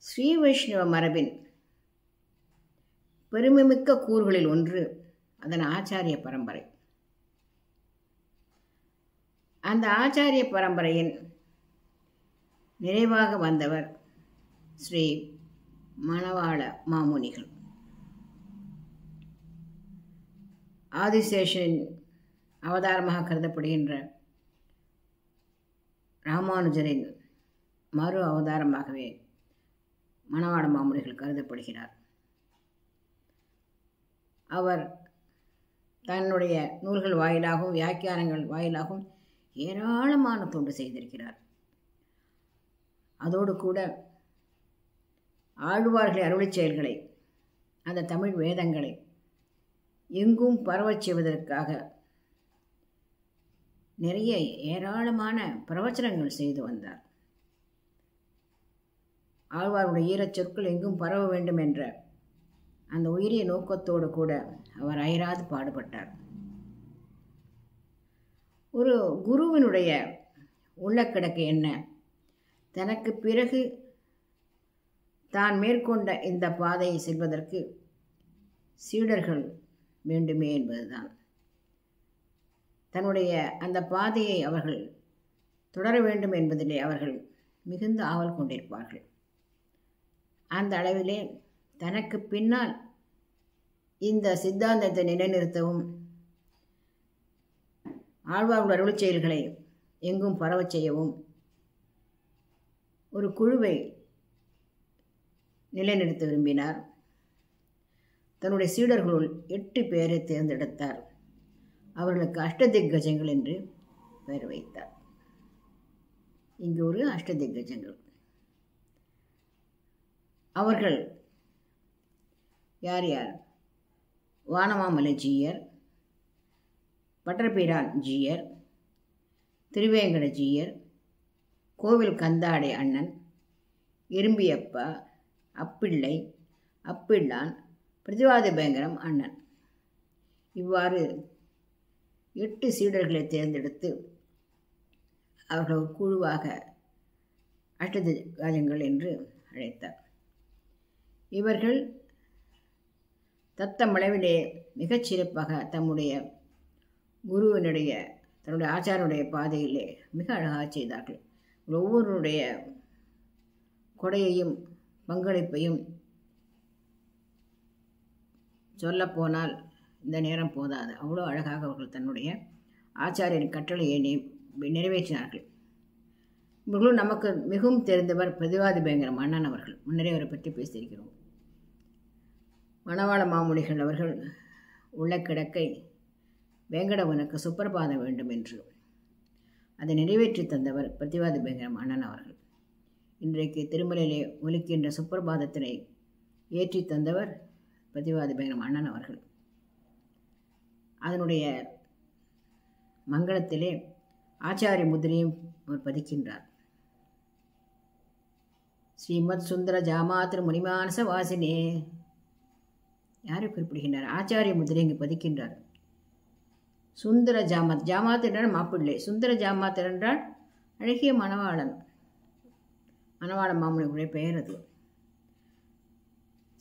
ஸ்ரீ வைஷ்ணவ மரபின் பெருமைமிக்க கூறுகளில் ஒன்று அதன் ஆச்சாரிய பரம்பரை. அந்த ஆச்சாரிய பரம்பரையின் நிறைவாக வந்தவர் ஸ்ரீ மணவாள மாமுனிகள். ஆதிசேஷனின் அவதாரமாக கருதப்படுகின்ற ராமானுஜரின் மறு அவதாரமாகவே மணவாள மாமுனிகள் கருதப்படுகிறார். அவர் தன்னுடைய நூல்கள் வாயிலாகவும் வியாக்கியானங்கள் வாயிலாகவும் ஏராளமான தொண்டு செய்திருக்கிறார். அதோடு கூட ஆழ்வார்களின் அருளிச் செயல்களை, அந்த தமிழ் வேதங்களை எங்கும் பரவச் செய்வதற்காக நிறைய ஏராளமான பிரவச்சனங்கள் செய்து வந்தார். ஆழ்வாருடைய ஈரச் சொற்கள் எங்கும் பரவ வேண்டும் என்ற அந்த உயரிய நோக்கத்தோடு கூட அவர் அயராது பாடுபட்டார். ஒரு குருவினுடைய உள்ளக்கிடக்கு என்ன, தனக்கு பிறகு தான் மேற்கொண்ட இந்த பாதையை செல்வதற்கு சீடர்கள் வேண்டுமே என்பதுதான். தன்னுடைய அந்த பாதையை அவர்கள் தொடர வேண்டும் என்பதிலே அவர்கள் மிகுந்த ஆவல் கொண்டிருப்பார்கள். அந்த அளவிலே தனக்கு பின்னால் இந்த சித்தாந்தத்தை நிலைநிறுத்தவும், ஆழ்வார்கள் அருளிச் செயல்களை எங்கும் பரவச் செய்யவும் ஒரு குழுவை நிலைநிறுத்த விரும்பினார். தன்னுடைய சீடர்களுள் 8 பேரை தேர்ந்தெடுத்தார். அவர்களுக்கு அஷ்டதிக்கஜங்கள் என்று பெயர் வைத்தார். இங்கு ஒரு அஷ்டதிக்கஜங்கள். அவர்கள் யார் யார்? வானமாமலை ஜீயர், பட்டர்பிரான் ஜீயர், திருவேங்கட ஜீயர், கோவில் கந்தாடை அண்ணன், இரும்பியப்பா, அப்பிள்ளை, அப்பிள்ளான், பிரதிவாதி பயங்கரம் அண்ணன். இவ்வாறு 8 சீடர்களை தேர்ந்தெடுத்து அவர்கள் ஒரு குழுவாக அஷ்டதிக்கஜங்கள் என்று அழைத்தார். இவர்கள் தத்தமளவிலே மிகச் சிறப்பாக தம்முடைய குருவினுடைய தன்னுடைய ஆச்சாரனுடைய பாதையிலே மிக அழகாக செய்தார்கள். ஒவ்வொருடைய கொடையையும் பங்களிப்பையும் சொல்லப்போனால் இந்த நேரம் போதாது. அவ்வளோ அழகாக அவர்கள் தன்னுடைய ஆச்சாரியன் கட்டளையை நிறைவேற்றினார்கள். இவர்களும் நமக்கு மிகவும் தெரிந்தவர் பிரதிவாதி பயங்கரம் அண்ணன் அவர்கள். முன்னரே அவரை பற்றி பேசியிருக்கிறோம். மணவாள மாமுனிகள் அவர்கள் உள்ள கிடக்கை வேங்கடவனுக்கு சுப்பிரபாதம் வேண்டும் என்று அதை நிறைவேற்றி தந்தவர் பிரதிவாதி பயங்கரம் அண்ணன் அவர்கள். இன்றைக்கு திருமலையிலே ஒலிக்கின்ற சுப்பிரபாதத்தினை ஏற்றி தந்தவர் பிரதிவாதி பயங்கரம் அண்ணன் அவர்கள். அதனுடைய மங்களத்திலே ஆச்சாரிய முதிரையும் அவர் பதிக்கின்றார். ஸ்ரீமத் சுந்தர ஜாமாத்திர முனிமானச வாசினே. யாரை குறிப்பிடுகின்றார்? ஆச்சாரிய முதிரை இங்கு பதிக்கின்றார். சுந்தர ஜாமாத், ஜாமாத் என்றால் மாப்பிள்ளை, சுந்தர ஜாமாத் என்றால் அழகிய மணவாளன். மணவாள மாமுனிகளுடைய பெயர் அது.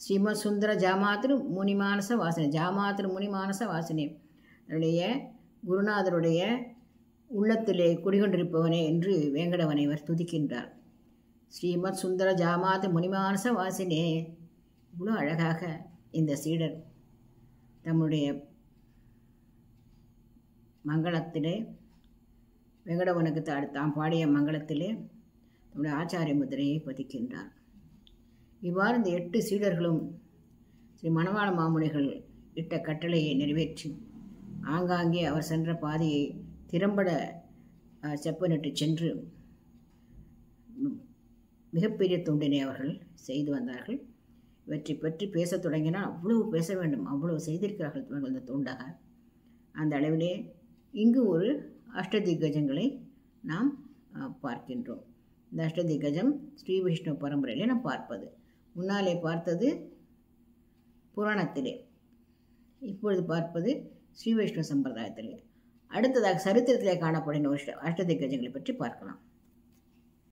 ஸ்ரீமத் சுந்தர ஜாமாத்திரு முனிமானச வாசினே, ஜாமாத்திரு முனிமானச வாசினே. அவருடைய குருநாதருடைய உள்ளத்திலே குடிகொண்டிருப்பவனே என்று வேங்கடவனை இவர் துதிக்கின்றார். ஸ்ரீமத் சுந்தர ஜாமாத் முனிமானச வாசினே. இவ்வளோ அழகாக இந்த சீடர் தம்முடைய மங்களத்திலே வெங்கடவனுக்கு தாம் பாடிய மங்களத்திலே தம்முடைய ஆச்சாரிய முதிரையை பதிக்கின்றார். இவ்வாறு இந்த 8 சீடர்களும் ஸ்ரீ மணவாள மாமுனிகள் இட்ட கட்டளையை நிறைவேற்றி ஆங்காங்கே அவர் சென்ற பாதையை திறம்பட செப்பனிட்டு சென்று மிகப்பெரிய தொண்டினை அவர்கள் செய்து வந்தார்கள். இவற்றை பற்றி பேசத் தொடங்கினால் அவ்வளவு பேச வேண்டும், அவ்வளவு செய்திருக்கிறார்கள் இந்த தொண்டாக. அந்த அளவிலே இங்கு ஒரு அஷ்டதிக்கஜங்களை நாம் பார்க்கின்றோம். இந்த அஷ்டதிக்கஜம் ஸ்ரீ வைஷ்ணவ பரம்பரையிலே நாம் பார்ப்பது. முன்னாலே பார்த்தது புராணத்திலே, இப்பொழுது பார்ப்பது ஸ்ரீ வைஷ்ணவ சம்பிரதாயத்திலே. அடுத்ததாக சரித்திரத்திலே காணப்படும் அஷ்டதிக்கஜங்களை பற்றி பார்க்கலாம்.